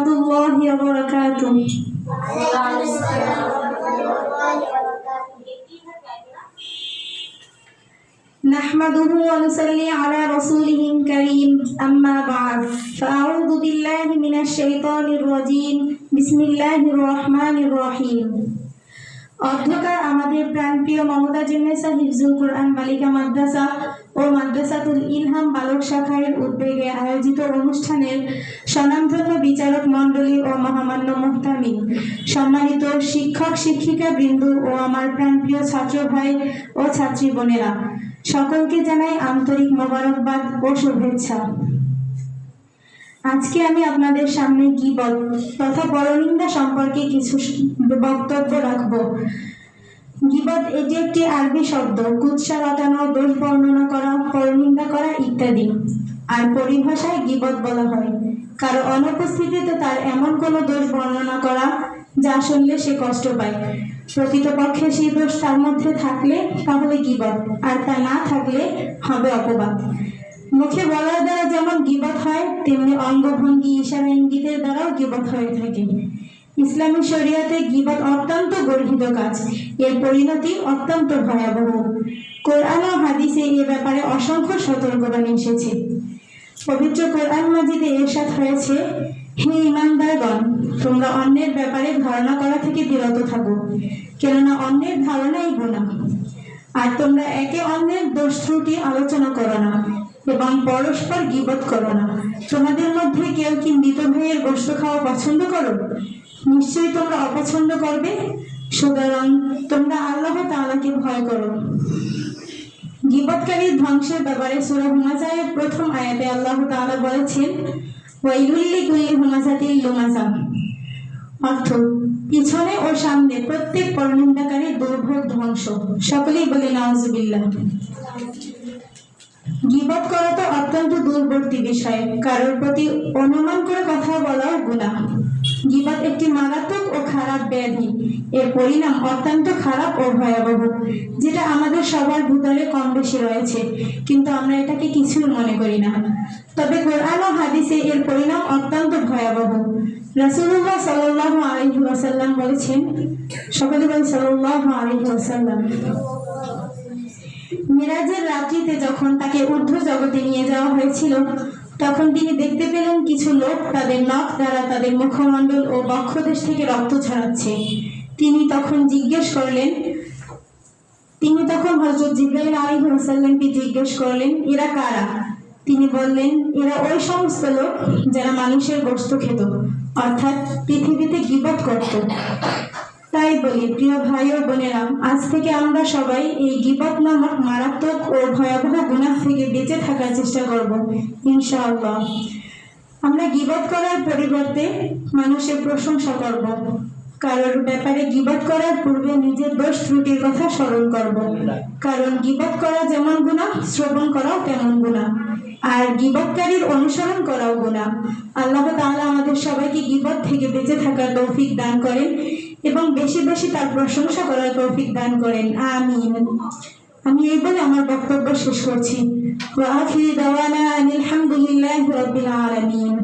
الله وبركاته. نحمده ونصلي على رسوله الكريم أما بعد فأعوذ بالله من الشيطان الرجيم بسم الله الرحمن الرحيم. অধ্যকার আমাদের প্রাণপ্রিয় মমতা জেনেসা হিফজুল কোরআন বালিকা মাদ্রাসা ও মাদ্রাসাতুল ইলহাম বালক শাখার উদ্যোগে আয়োজিত অনুষ্ঠানের স্বনামধন্য বিচারক মণ্ডলী ও মহামান্য মুহতামিম, সম্মানিত শিক্ষক শিক্ষিকা বৃন্দ ও আমার প্রাণপ্রিয় ছাত্র ভাই ও ছাত্রী বোনেরা, সকলকে জানাই আন্তরিক মোবারকবাদ ও শুভেচ্ছা। আজকে আমি আপনাদের সামনে গীবত তথা পরনিন্দা সম্পর্কে কিছু বক্তব্য রাখব। গীবত এটি একটি আরবি শব্দ, কুৎসা রটানো, দোষ বর্ণনা করা, পরনিন্দা করা ইত্যাদি। আর পরিভাষায় গীবত বলা হয় কারো অনুপস্থিতিতে তার এমন কোনো দোষ বর্ণনা করা যা শুনলে সে কষ্ট পায়। প্রকৃতপক্ষে সেই দোষ তার মধ্যে থাকলে তাহলে গীবত, আর তা না থাকলে হবে অপবাদ। মুখে বলার দ্বারা যেমন গীবত হয়, তেমনি অঙ্গভঙ্গি, ইশারা, ইঙ্গিতের দ্বারাও গীবত হয়ে থাকে। ইসলামী শরিয়াতে গীবত অত্যন্ত গর্হিত কাজ, এর পরিণতি অত্যন্ত ভয়াবহ। কোরআন ও হাদিসে এ ব্যাপারে অসংখ্য সতর্কবাণী এসেছে। পবিত্র কোরআন মাজিদে ইরশাদ হয়েছে, হে ঈমানদারগণ, তোমরা অন্যের ব্যাপারে ধারণা করা থেকে বিরত থাকো, কেননা অন্যের ধারণাই গুনাহ। আর তোমরা একে অন্যের দোষ ত্রুটি আলোচনা করো না এবং পরস্পর গীবত করো না। তোমাদের মধ্যে কেউ কি মৃত ভাইয়ের গোশত খাওয়া পছন্দ করো? নিশ্চয়ই তোমরা অপছন্দ করবে। সুতরাং তোমরা আল্লাহ তাআলাকে ভয় করো। গীবতকারীর ধ্বংসের ব্যাপারে সূরা হুমাযার প্রথম আয়াতে আল্লাহ তাআলা বলেছেন, ওয়াইলুল লিকুল্লি হুমাযাতিল লুমাযা, অর্থ পিছনে ও সামনে প্রত্যেক পরনিন্দাকারীর দুর্ভোগ ধ্বংস। সকলেই বলে নাউযুবিল্লাহ। গীবত করা তো অত্যন্ত দূরবর্তী বিষয়, কারোর প্রতি অনুমান করে কথা বলাও গুনাহ। গীবত একটি মারাত্মক ও খারাপ ব্যাধি, এর পরিণাম অত্যন্ত খারাপ ও ভয়াবহ, যেটা আমাদের সবার ভিতরে কম বেশি রয়েছে, কিন্তু আমরা এটাকে কিছুই মনে করি না। তবে কোরআন ও হাদিসে এর পরিণাম অত্যন্ত ভয়াবহ। রাসূলুল্লাহ সাল্লাল্লাহু আলাইহি ওয়াসাল্লাম বলেছেন, সকলে বলেন সাল্লাল্লাহু আলাইহি ওয়াসাল্লাম, মিরাজের রাত্রিতে যখন তাকে ঊর্ধ্ব জগতে নিয়ে যাওয়া হয়েছিল, তখন তিনি দেখতে পেলেন কিছু লোক তাদের নখ দ্বারা তাদের মুখমণ্ডল ও বক্ষদেশ থেকে রক্ত ছড়াচ্ছে। তিনি তখন হযরত জিবরাইল আলাইহিস সালামকে জিজ্ঞেস করলেন, এরা কারা? তিনি বললেন, এরা ওই সমস্ত লোক যারা মানুষের গোশত খেত, অর্থাৎ পৃথিবীতে গীবত করত। তাই বলি, প্রিয় ভাই ও বোনেরা, আজ থেকে আমরা সবাই এই গীবত নামক মারাত্মক ও ভয়াবহ গুনাহ থেকে বেঁচে থাকার চেষ্টা করব, ইনশাআল্লাহ। আমরা গীবত করার পরিবর্তে মানুষের প্রশংসা করব, কারোর ব্যাপারে গীবত করার পূর্বে নিজের দোষ ত্রুটির কথা স্মরণ করব, কারণ গীবত করা যেমন গুনাহ, শ্রবণ করাও তেমন গুনাহ, আর গীবতকারীর অনুসরণ করাও গুনাহ। আল্লাহ তাআলা আমাদের সবাইকে গীবত থেকে বেঁচে থাকার তৌফিক দান করেন এবং বেশি বেশি তার প্রশংসা করার তৌফিক দান করেন, আমিন। আমি এই বলে আমার বক্তব্য শেষ করছি। ওয়া আখিরু দাওয়ানা আনিল হামদুলিল্লাহি রাব্বিল আলামিন।